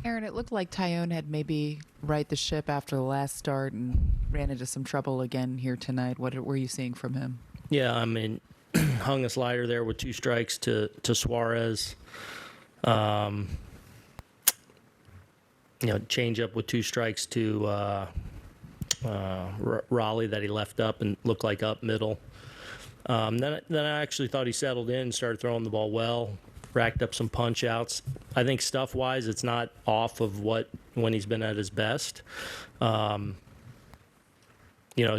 Aaron, it looked like Tyone had maybe right the ship after the last start and ran into some trouble again here tonight. What were you seeing from him? Yeah, I mean, hung a slider there with 2 strikes to Suarez. Change up with 2 strikes to Raleigh that he left up and looked like up middle. Then I actually thought he settled in, started throwing the ball well, racked up some punch outs. I think stuff-wise, it's not off of when he's been at his best. It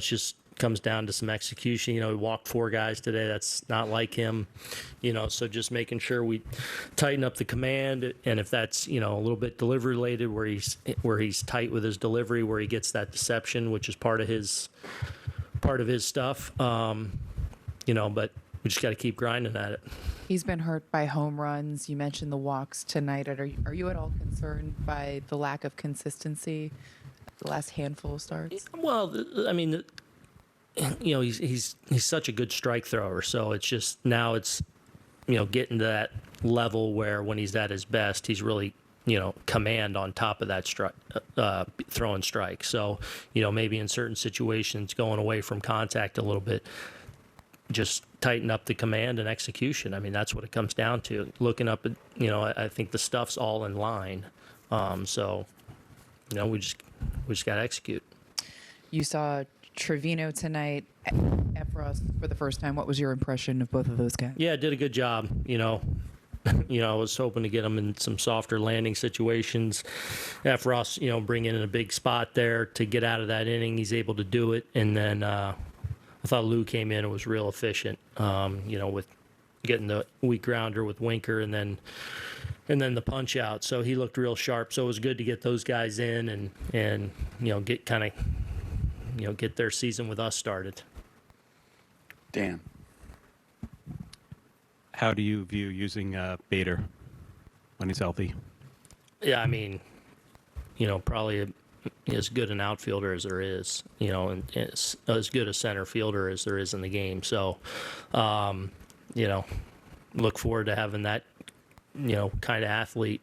just comes down to some execution. He walked 4 guys today. That's not like him. So just making sure we tighten up the command, and if that's a little bit delivery related, where he's tight with his delivery, where he gets that deception, which is part of his stuff. But we just got to keep grinding at it. He's been hurt by home runs. You mentioned the walks tonight. Are you at all concerned by the lack of consistency the last handful of starts? Well, I mean, he's such a good strike thrower, so it's just now it's getting to that level where when he's at his best, he's really command on top of that throwing strikes. So maybe in certain situations, going away from contact a little bit, just tighten up the command and execution. I mean, that's what it comes down to. Looking up at, I think the stuff's all in line. So we just got to execute. You saw Trevino tonight, Efros for the first time. What was your impression of both of those guys? Yeah, did a good job. I was hoping to get him in some softer landing situations. Efros, bring in a big spot there to get out of that inning. He's able to do it. And then I thought Lou came in and was real efficient, with getting the weak grounder with Winker and then the punch out. So he looked real sharp. So it was good to get those guys in and get their season with us started. Dan. How do you view using Bader when he's healthy? Yeah, I mean, probably as good an outfielder as there is, and as good a center fielder as there is in the game. So, look forward to having that, kind of athlete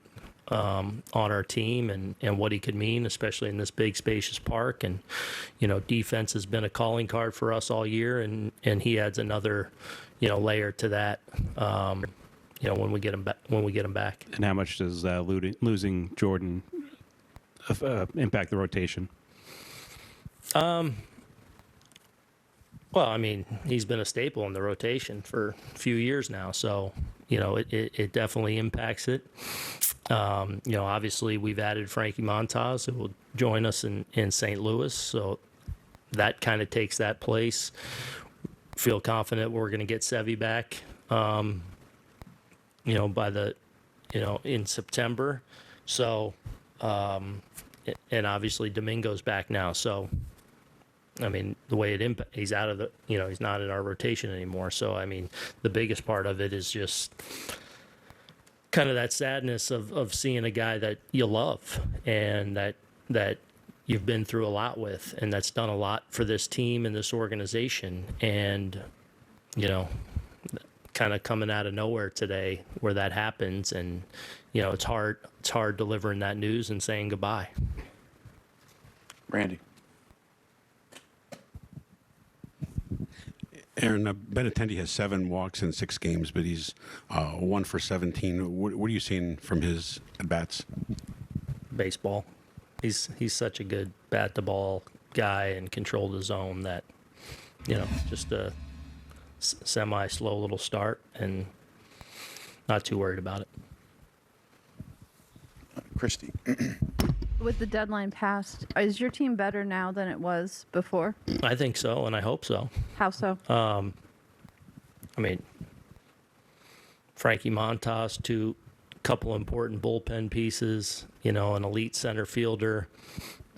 on our team and what he could mean, especially in this big spacious park. And, defense has been a calling card for us all year, and he adds another, layer to that, when we get him back. And how much does losing Jordan impact the rotation? Well, I mean, he's been a staple in the rotation for a few years now, so it definitely impacts it. Obviously we've added Frankie Montas, who will join us in St. Louis, so that kind of takes that place. Feel confident we're going to get Sevy back, by the, in September. So, and obviously Domingo's back now, so. I mean, the way he's out of he's not in our rotation anymore. So, I mean, the biggest part of it is just kind of that sadness of seeing a guy that you love and that you've been through a lot with, and that's done a lot for this team and this organization. And, kind of coming out of nowhere today where that happens. And, it's hard delivering that news and saying goodbye. Randy. Aaron, Benintendi has 7 walks in 6 games, but he's 1 for 17. What are you seeing from his at-bats? Baseball. He's such a good bat-to-ball guy and control the zone that, just a semi-slow little start and not too worried about it. Christy. With the deadline passed, is your team better now than it was before? I think so, and I hope so. How so? I mean, Frankie Montas, 2 couple important bullpen pieces, an elite center fielder.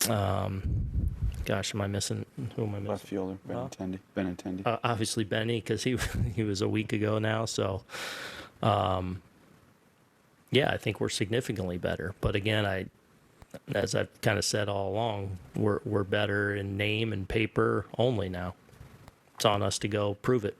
Gosh, am I missing? Who am I missing? Left fielder, Benintendi. Obviously Benny, because he was a week ago now. So, yeah, I think we're significantly better. But again, as I've kind of said all along, we're better in name and paper only now. It's on us to go prove it.